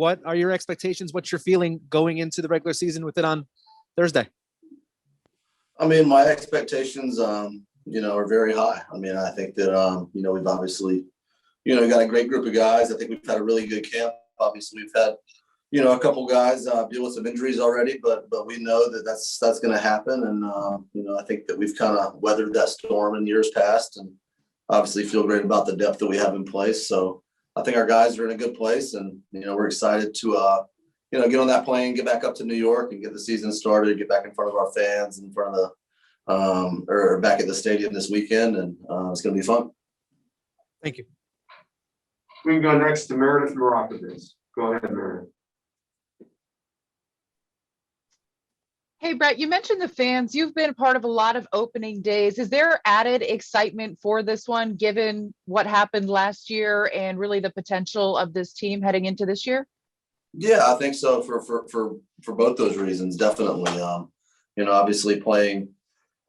what are your expectations? What's your feeling going into the regular season with it on Thursday? I mean, my expectations, are very high. I mean, I think that, we've obviously, got a great group of guys. I think we've had a really good camp. Obviously, we've had, a couple guys deal with some injuries already, but we know that that's going to happen. And, I think that we've kind of weathered that storm in years past and obviously feel great about the depth that we have in place. So I think our guys are in a good place and, we're excited to, get on that plane, get back up to New York and get the season started, get back in front of our fans, in front of the, or back at the stadium this weekend. And it's going to be fun. Thank you. We can go next to Meredith Marakovitz. Go ahead, Meredith. Hey, Brett, you mentioned the fans. You've been part of a lot of opening days. Is there added excitement for this one, given what happened last year and really the potential of this team heading into this year? Yeah, I think so for both those reasons, definitely. Obviously playing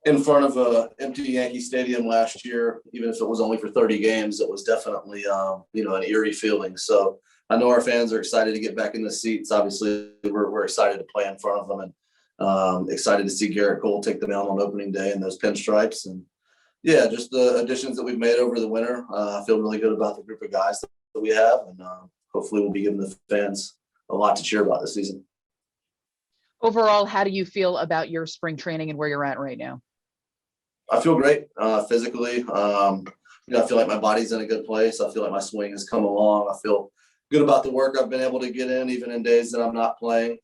in front of a empty Yankee Stadium last year, even if it was only for 30 games, it was definitely, an eerie feeling. So I know our fans are excited to get back in the seats. Obviously, we're excited to play in front of them and excited to see Garrett Cole take the mound on opening day in those pinstripes. And yeah, just the additions that we've made over the winter. I feel really good about the group of guys that we have, and hopefully we'll be giving the fans a lot to cheer about this season. Overall, how do you feel about your spring training and where you're at right now? I feel great physically. I feel like my body's in a good place. I feel like my swing has come along. I feel good about the work I've been able to get in, even in days that I'm not playing.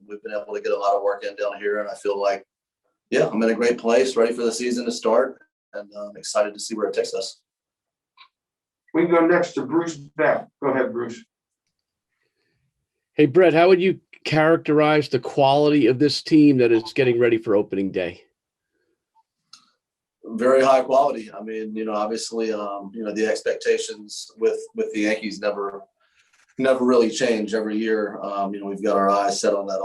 We've been able to get a lot of work in down here, and I feel like, I'm in a great place, ready for the season to start, and I'm excited to see where it takes us. We can go next to Bruce Beck. Go ahead, Bruce. Hey, Brett, how would you characterize the quality of this team that is getting ready for opening day? Very high quality. I mean, obviously, the expectations with the Yankees never really change every year. We've got our eyes set on that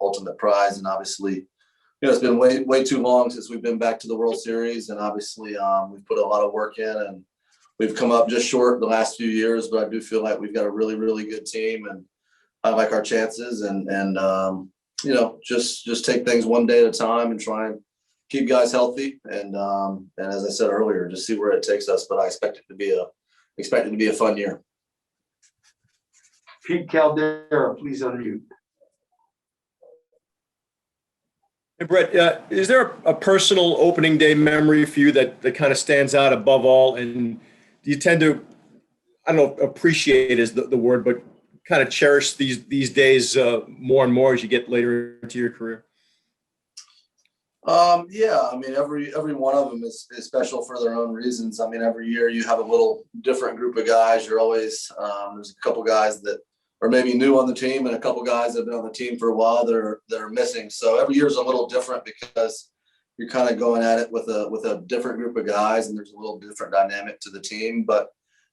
ultimate prize, and obviously, it's been way too long since we've been back to the World Series, and obviously, we've put a lot of work in, and we've come up just short the last few years. But I do feel like we've got a really, really good team, and I like our chances, and just take things one day at a time and try and keep guys healthy. And as I said earlier, just see where it takes us. But I expect it to be a fun year. Pete Caldera, please unmute. Hey, Brett, is there a personal opening day memory for you that kind of stands out above all? And do you tend to, I don't know, appreciate is the word, but kind of cherish these days more and more as you get later into your career? Yeah, I mean, every one of them is special for their own reasons. I mean, every year you have a little different group of guys. You're always, there's a couple guys that are maybe new on the team and a couple guys that have been on the team for a while that are missing. So every year is a little different because you're kind of going at it with a different group of guys, and there's a little different dynamic to the team. But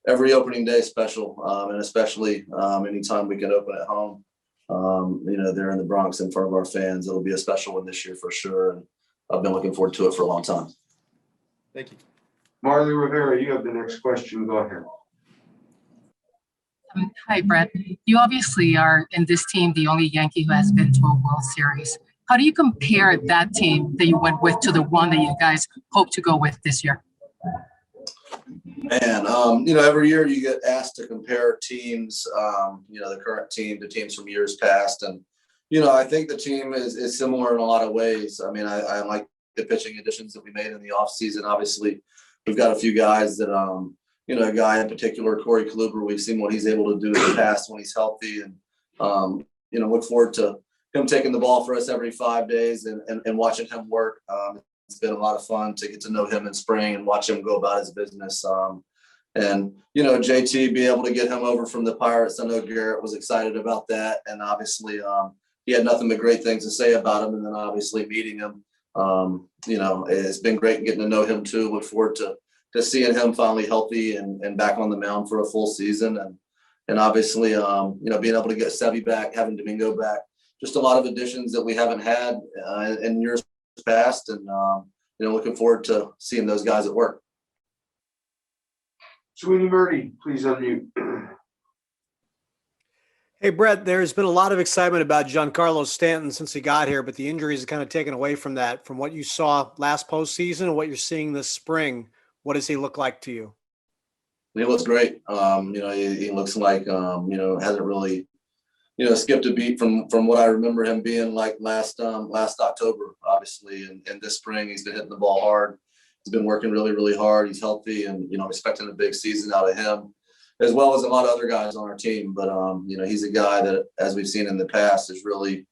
every opening day is special, and especially anytime we can open at home. They're in the Bronx in front of our fans. It'll be a special one this year for sure, and I've been looking forward to it for a long time. Thank you. Marley Rivera, you have the next question. Go ahead. Hi, Brett. You obviously are in this team the only Yankee who has been to a World Series. How do you compare that team that you went with to the one that you guys hope to go with this year? Man, every year you get asked to compare teams, the current team to teams from years past. And, I think the team is similar in a lot of ways. I mean, I like the pitching additions that we made in the offseason. Obviously, we've got a few guys that, a guy in particular, Corey Kluber, we've seen what he's able to do in the past when he's healthy. And, look forward to him taking the ball for us every 5 days and watching him work. It's been a lot of fun to get to know him in spring and watch him go about his business. JT, be able to get him over from the Pirates. I know Garrett was excited about that. And obviously, he had nothing but great things to say about him. And then obviously meeting him, it's been great getting to know him too. Look forward to seeing him finally healthy and back on the mound for a full season. And obviously, being able to get Sevy back, having Domingo back, just a lot of additions that we haven't had in years past. And, looking forward to seeing those guys at work. Sweeney Murdy, please unmute. Hey, Brett, there's been a lot of excitement about Giancarlo Stanton since he got here, but the injuries have kind of taken away from that. From what you saw last postseason and what you're seeing this spring, what does he look like to you? He looks great. He looks like, hasn't really, skipped a beat from what I remember him being like last October, obviously. And this spring, he's been hitting the ball hard. He's been working really, really hard. He's healthy and, expecting a big season out of him, as well as a lot of other guys on our team. But, he's a guy that, as we've seen in the past, is really,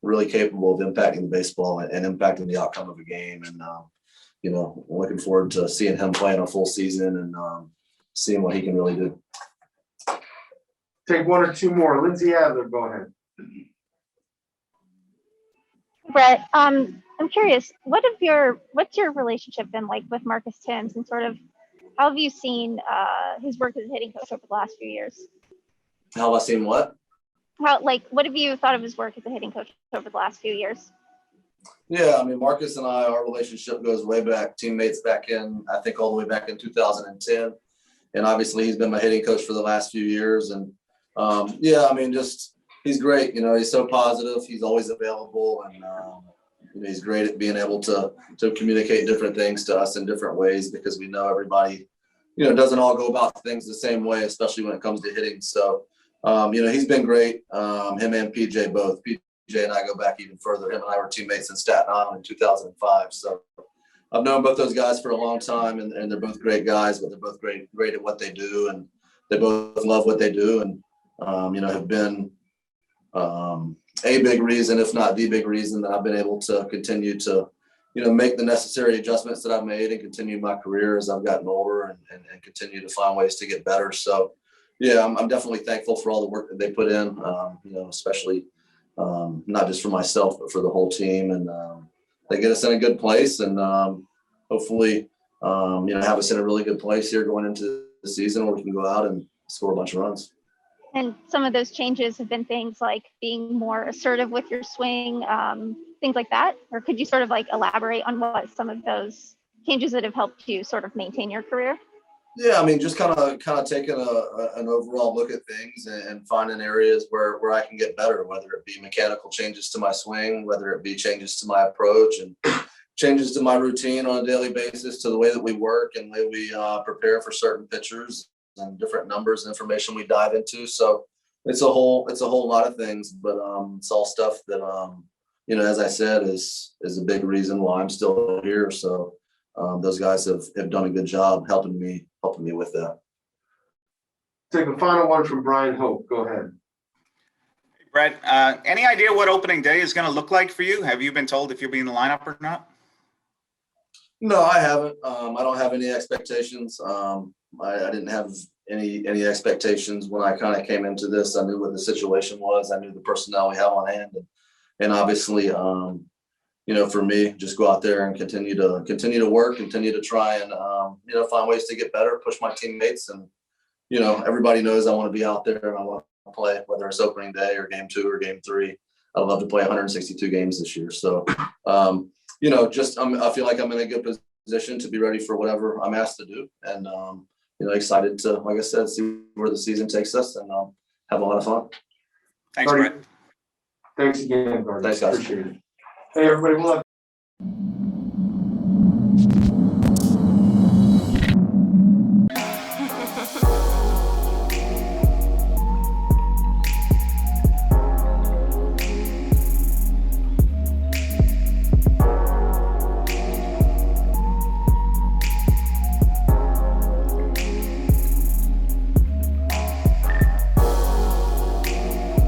really capable of impacting the baseball and impacting the outcome of a game. And, looking forward to seeing him playing a full season and seeing what he can really do. Take one or two more. Lindsay Adler, go ahead. Brett, I'm curious, what's your relationship been like with Marcus Timms, and sort of how have you seen his work as a hitting coach over the last few years? How have I seen what? What have you thought of his work as a hitting coach over the last few years? Yeah, I mean, Marcus and I, our relationship goes way back, teammates back in, I think all the way back in 2010. And obviously he's been my hitting coach for the last few years. And he's great. He's so positive. He's always available. And, he's great at being able to communicate different things to us in different ways, because we know everybody, doesn't all go about things the same way, especially when it comes to hitting. So, he's been great. Him and PJ both. PJ and I go back even further. Him and I were teammates in Staten Island in 2005. So I've known both those guys for a long time, and they're both great guys, but they're both great at what they do, and they both love what they do, and have been a big reason, if not the big reason, that I've been able to continue to make the necessary adjustments that I've made and continue my career as I've gotten older and continue to find ways to get better. So yeah, I'm definitely thankful for all the work that they put in, especially not just for myself, but for the whole team. And they get us in a good place, and hopefully, have us in a really good place here going into the season where we can go out and score a bunch of runs. And some of those changes have been things like being more assertive with your swing, things like that. Or could you sort of elaborate on what some of those changes that have helped you sort of maintain your career? Yeah, I mean, just kind of taking an overall look at things and finding areas where I can get better, whether it be mechanical changes to my swing, whether it be changes to my approach and changes to my routine on a daily basis, to the way that we work and the way we prepare for certain pitchers and different numbers and information we dive into. So it's a whole lot of things, but it's all stuff that, as I said, is a big reason why I'm still here. So those guys have done a good job helping me with that. Take the final one from Brian Hope. Go ahead. Brett, any idea what opening day is going to look like for you? Have you been told if you'll be in the lineup or not? No, I haven't. I don't have any expectations. I didn't have any expectations when I kind of came into this. I knew what the situation was. I knew the personnel we have on hand, and obviously, for me, just go out there and continue to work, continue to try and find ways to get better, push my teammates, and everybody knows I want to be out there and I want to play, whether it's opening day or game 2 or game 3. I'd love to play 162 games this year. So, I feel like I'm in a good position to be ready for whatever I'm asked to do, and excited to, like I said, see where the season takes us and have a lot of fun. Thanks, Brett. Thanks again, Gardner. Thanks, guys. Appreciate it. Hey, everybody, we'll have